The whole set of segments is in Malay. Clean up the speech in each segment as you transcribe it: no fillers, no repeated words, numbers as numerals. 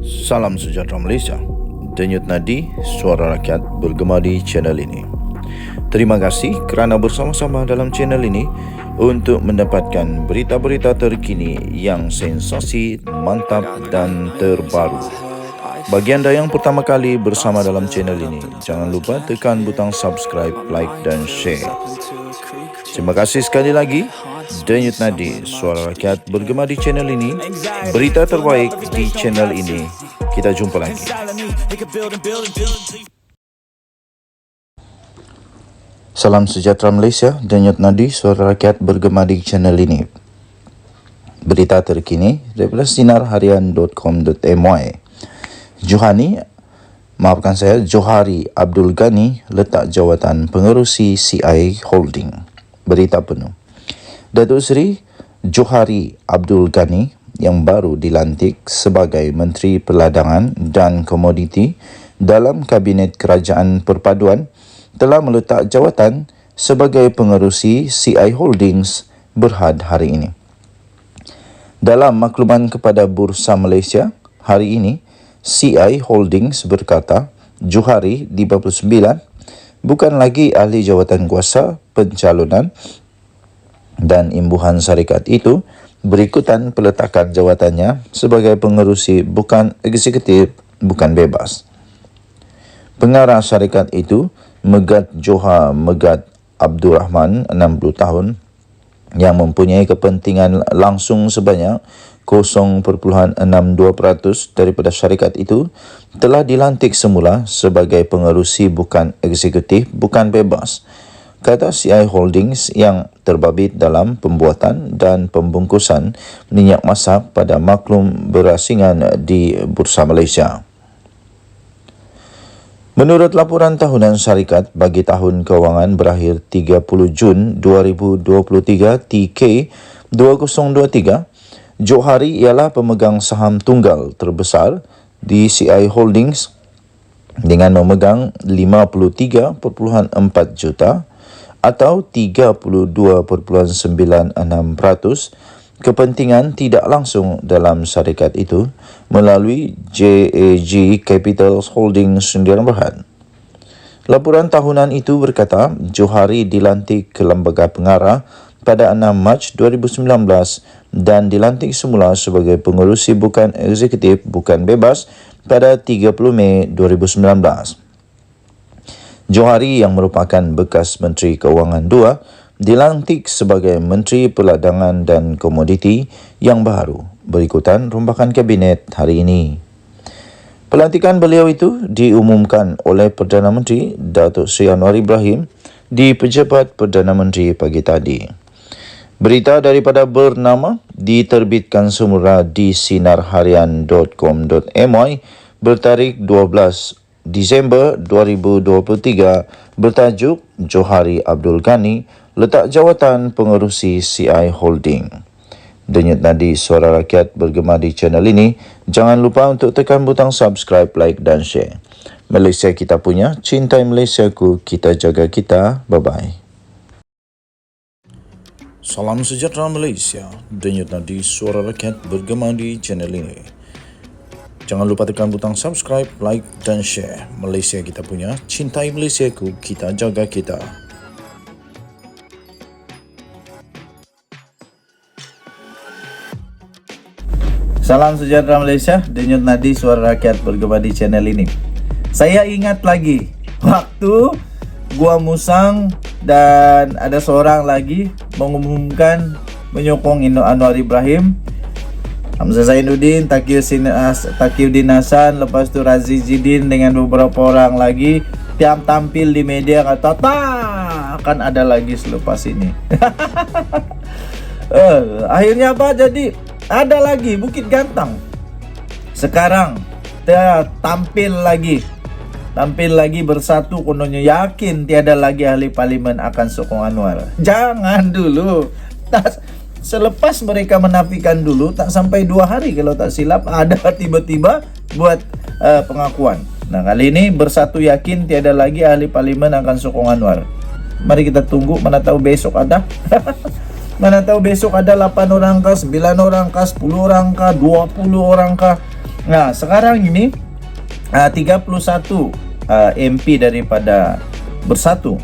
Salam sejahtera Malaysia. Denyut nadi suara rakyat bergema di channel ini. Terima kasih kerana bersama-sama dalam channel ini untuk mendapatkan berita-berita terkini yang sensasi, mantap dan terbaru. Bagi anda yang pertama kali bersama dalam channel ini, jangan lupa tekan butang subscribe, like dan share. Terima kasih sekali lagi. Denyut nadi suara rakyat bergema di channel ini. Berita terbaik di channel ini. Kita jumpa lagi. Salam sejahtera Malaysia. Denyut nadi suara rakyat bergema di channel ini. Berita terkini daripada sinarharian.com.my. Johari Abdul Ghani letak jawatan pengerusi CI Holding. Berita penuh. Datuk Seri Johari Abdul Ghani yang baru dilantik sebagai Menteri Perdagangan dan Komoditi dalam Kabinet Kerajaan Perpaduan telah meletak jawatan sebagai pengerusi CI Holdings Berhad hari ini. Dalam makluman kepada Bursa Malaysia hari ini, CI Holdings berkata Johari di 49 bukan lagi ahli jawatan kuasa pencalonan dan imbuhan syarikat itu berikutan peletakan jawatannya sebagai pengerusi bukan eksekutif, bukan bebas. Pengarah syarikat itu, Megat Johar Megat Abdul Rahman, 60 tahun, yang mempunyai kepentingan langsung sebanyak 0.62% daripada syarikat itu, telah dilantik semula sebagai pengerusi bukan eksekutif, bukan bebas, kata CI Holdings yang terbabit dalam pembuatan dan pembungkusan minyak masak pada maklum berasingan di Bursa Malaysia. Menurut laporan tahunan syarikat bagi tahun kewangan berakhir 30 Jun 2023 TK 2023, Johari ialah pemegang saham tunggal terbesar di CI Holdings dengan memegang 53.4 juta atau 32.96% kepentingan tidak langsung dalam syarikat itu melalui JAG Capital Holdings Sdn Bhd. Laporan tahunan itu berkata Johari dilantik ke Lembaga Pengarah pada 6 Mac 2019 dan dilantik semula sebagai pengerusi bukan eksekutif, bukan bebas pada 30 Mei 2019. Johari yang merupakan bekas Menteri Keuangan 2 dilantik sebagai Menteri Perdagangan dan Komoditi yang baru berikutan rombakan kabinet hari ini. Pelantikan beliau itu diumumkan oleh Perdana Menteri Datuk Seri Anwar Ibrahim di Pejabat Perdana Menteri pagi tadi. Berita daripada bernama diterbitkan semula di sinarharian.com.my bertarikh 12 Disember 2023 bertajuk Johari Abdul Ghani letak jawatan pengerusi CI Holding. Denyut nadi suara rakyat bergema di channel ini. Jangan lupa untuk tekan butang subscribe, like dan share. Malaysia kita punya, cintai Malaysiaku, kita jaga kita. Bye-bye. Salam sejahtera Malaysia. Denyut nadi suara rakyat bergema di channel ini. Jangan lupa tekan butang subscribe, like dan share. Malaysia kita punya, cintai Malaysiaku, kita jaga kita. Salam sejahtera Malaysia, denyut nadi suara rakyat bergema di channel ini. Saya ingat lagi waktu gua musang dan ada seorang lagi mengumumkan menyokong Anwar Ibrahim, Hamzah Zainuddin, Taqiyuddin Hasan, lepas tu Razi Jidin dengan beberapa orang lagi tiap tampil di media kata akan ada lagi selepas ini. Akhirnya apa jadi? Ada lagi Bukit Gantang. Sekarang tampil lagi bersatu, kononnya yakin tiada lagi ahli parlimen akan sokong Anwar. Jangan dulu. Selepas mereka menafikan dulu, tak sampai 2 hari kalau tak silap, ada tiba-tiba buat pengakuan. Nah, kali ini bersatu yakin tiada lagi ahli parlimen akan sokong Anwar. Mari kita tunggu, mana tahu besok ada. Mana tahu besok ada 8 orang kah, 9 orang kah, 10 orang kah, 20 orang kah. Nah, sekarang ini 31 MP daripada Bersatu.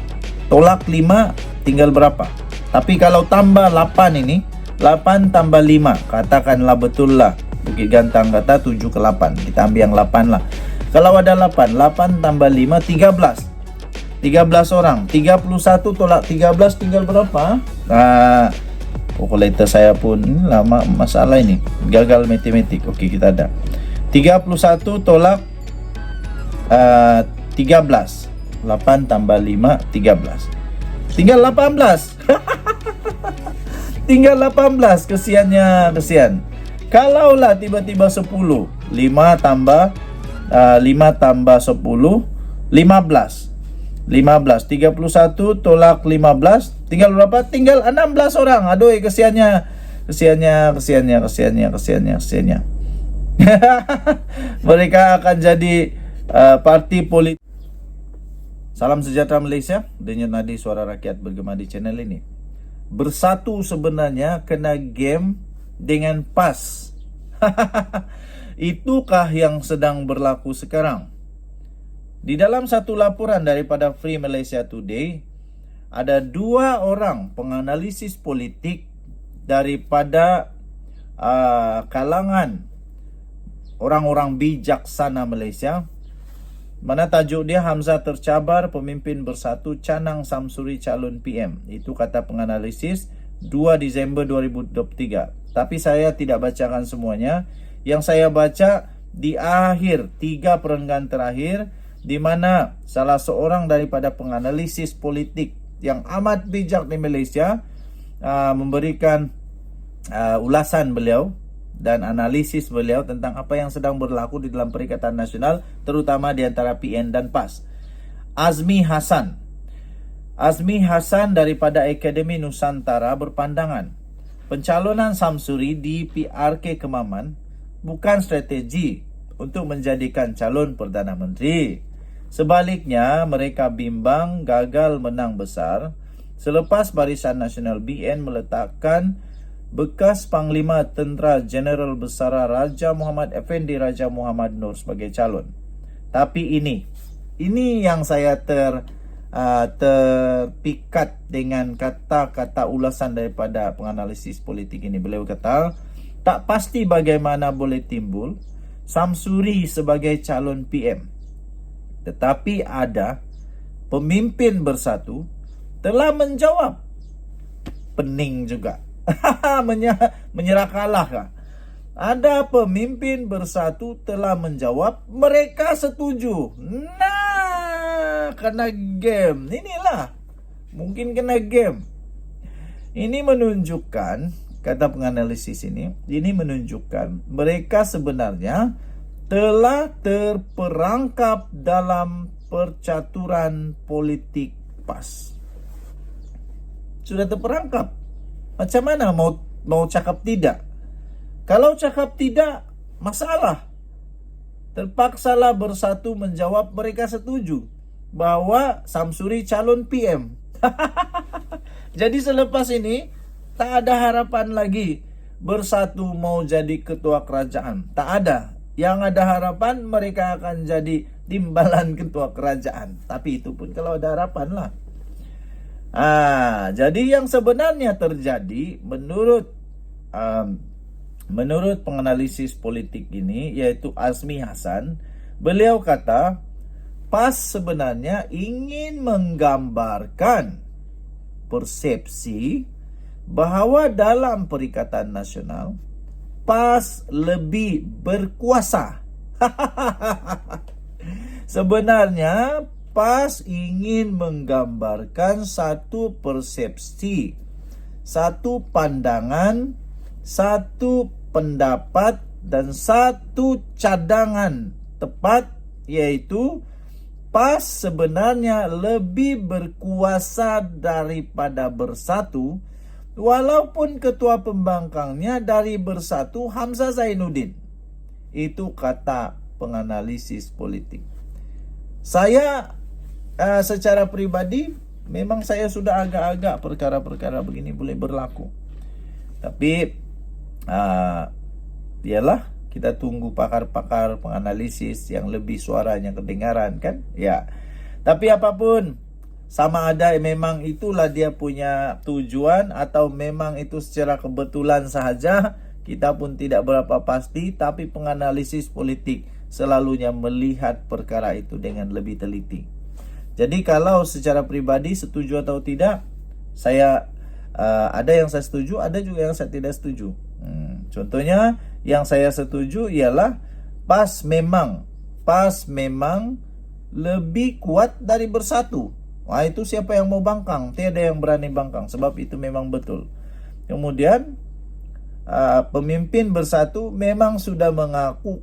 Tolak 5, tinggal berapa? Tapi kalau tambah 8 ini, 8 tambah 5, katakanlah betul lah. Bukit Gantang kata 7 ke 8. Kita ambil yang 8 lah. Kalau ada 8, 8 tambah 5, 13. 13 orang. 31 tolak 13 tinggal berapa? Kalkulator saya pun lama masalah ini. Gagal matematik. Okey, kita ada. 31 tolak 13. 8 tambah 5, 13. Tinggal 18. Tinggal 18. Kesiannya, kesian. Kalaulah tiba-tiba 10. 5 tambah 10, 15. 31 tolak 15 tinggal berapa? Tinggal 16 orang. Aduh, kesiannya. Mereka akan jadi parti politik. Salam sejahtera Malaysia. Denyut nadi suara rakyat bergema di channel ini. Bersatu sebenarnya kena game dengan PAS. Itukah yang sedang berlaku sekarang? Di dalam satu laporan daripada Free Malaysia Today, ada 2 orang penganalisis politik daripada kalangan orang-orang bijaksana Malaysia. Mana tajuk dia, Hamzah tercabar, pemimpin Bersatu canang Samsuri calon PM. Itu kata penganalisis 2 Disember 2023. Tapi saya tidak bacakan semuanya. Yang saya baca di akhir 3 perenggan terakhir, di mana salah seorang daripada penganalisis politik yang amat bijak di Malaysia memberikan ulasan beliau dan analisis beliau tentang apa yang sedang berlaku di dalam Perikatan Nasional, terutama di antara PN dan PAS. Azmi Hassan daripada Akademi Nusantara berpandangan pencalonan Samsuri di PRK Kemaman bukan strategi untuk menjadikan calon Perdana Menteri. Sebaliknya, mereka bimbang gagal menang besar selepas Barisan Nasional BN meletakkan bekas Panglima Tentera Jeneral Besar Raja Muhammad Effendi Raja Muhammad Noor sebagai calon. Tapi ini yang saya terpikat dengan kata-kata ulasan daripada penganalisis politik ini. Beliau kata, tak pasti bagaimana boleh timbul Samsuri sebagai calon PM. Tetapi ada pemimpin Bersatu telah menjawab. Pening juga. Menyerah kalah kah? Ada pemimpin Bersatu telah menjawab mereka setuju. Nah, kena game. Inilah. Mungkin kena game. Ini menunjukkan, kata penganalisis ini menunjukkan mereka sebenarnya telah terperangkap dalam percaturan politik PAS. Sudah terperangkap. Macam mana mau cakap tidak? Kalau cakap tidak, masalah. Terpaksalah Bersatu menjawab mereka setuju bahwa Samsuri calon PM. Jadi selepas ini tak ada harapan lagi Bersatu mau jadi ketua kerajaan. Tak ada. Yang ada harapan mereka akan jadi timbalan ketua kerajaan. Tapi itu pun kalau ada harapan lah. Jadi yang sebenarnya terjadi menurut penganalisis politik ini, yaitu Azmi Hassan, beliau kata PAS sebenarnya ingin menggambarkan persepsi bahawa dalam Perikatan Nasional PAS lebih berkuasa. Sebenarnya PAS ingin menggambarkan satu persepsi, satu pandangan, satu pendapat dan satu cadangan tepat, yaitu PAS sebenarnya lebih berkuasa daripada Bersatu, walaupun ketua pembangkangnya dari Bersatu Hamzah Zainuddin. Itu kata penganalisis politik. Saya secara pribadi memang saya sudah agak-agak perkara-perkara begini boleh berlaku. Tapi biarlah kita tunggu pakar-pakar penganalisis yang lebih suaranya kedengaran kan. Ya. Tapi apapun, sama ada memang itulah dia punya tujuan atau memang itu secara kebetulan sahaja, kita pun tidak berapa pasti, tapi penganalisis politik selalunya melihat perkara itu dengan lebih teliti. Jadi kalau secara pribadi setuju atau tidak, saya ada yang saya setuju, ada juga yang saya tidak setuju. Contohnya yang saya setuju ialah PAS memang lebih kuat dari Bersatu. Wah, itu siapa yang mau bangkang? Tiada yang berani bangkang, sebab itu memang betul. Kemudian pemimpin Bersatu memang sudah mengaku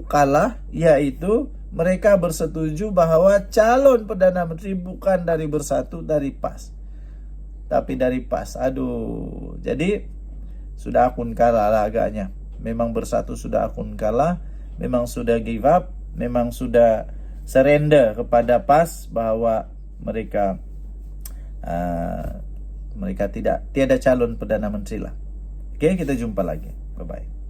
kalah, yaitu mereka bersetuju bahwa calon Perdana Menteri bukan dari Bersatu, dari PAS, tapi dari PAS. Aduh, jadi sudah akun kalah lah agaknya. Memang Bersatu sudah akun kalah, memang sudah give up, memang sudah surrender kepada PAS bahwa mereka tiada calon Perdana Menteri lah. Oke, kita jumpa lagi. Bye-bye.